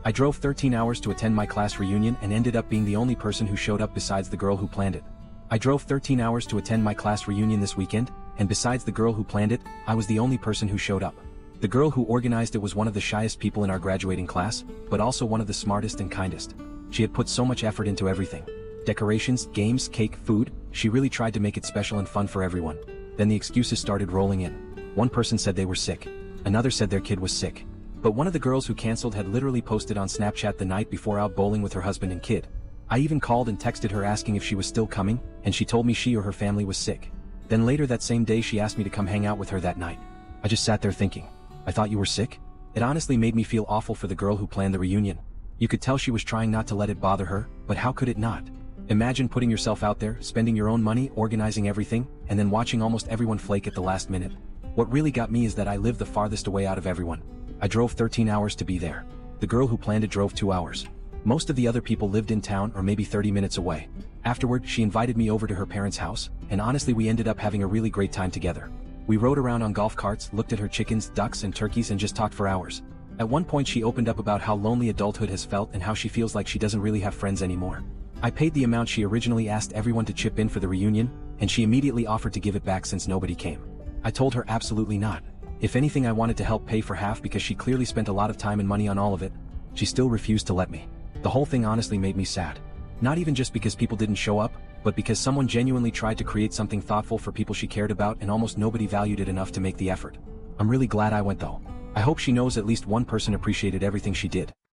I drove 13 hours to attend my class reunion and ended up being the only person who showed up besides the girl who planned it. I drove 13 hours to attend my class reunion this weekend, and besides the girl who planned it, I was the only person who showed up. The girl who organized it was one of the shyest people in our graduating class, but also one of the smartest and kindest. She had put so much effort into everything. Decorations, games, cake, food, she really tried to make it special and fun for everyone. Then the excuses started rolling in. One person said they were sick. Another said their kid was sick. But one of the girls who canceled had literally posted on Snapchat the night before out bowling with her husband and kid. I even called and texted her asking if she was still coming, and she told me she or her family was sick. Then later that same day she asked me to come hang out with her that night. I just sat there thinking, I thought you were sick? It honestly made me feel awful for the girl who planned the reunion. You could tell she was trying not to let it bother her, but how could it not? Imagine putting yourself out there, spending your own money, organizing everything, and then watching almost everyone flake at the last minute. What really got me is that I lived the farthest away out of everyone. I drove 13 hours to be there. The girl who planned it drove 2 hours. Most of the other people lived in town or maybe 30 minutes away. Afterward, she invited me over to her parents' house, and honestly we ended up having a really great time together. We rode around on golf carts, looked at her chickens, ducks, and turkeys and just talked for hours. At one point she opened up about how lonely adulthood has felt and how she feels like she doesn't really have friends anymore. I paid the amount she originally asked everyone to chip in for the reunion, and she immediately offered to give it back since nobody came. I told her absolutely not. If anything, I wanted to help pay for half because she clearly spent a lot of time and money on all of it. She still refused to let me. The whole thing honestly made me sad. Not even just because people didn't show up, but because someone genuinely tried to create something thoughtful for people she cared about and almost nobody valued it enough to make the effort. I'm really glad I went though. I hope she knows at least one person appreciated everything she did.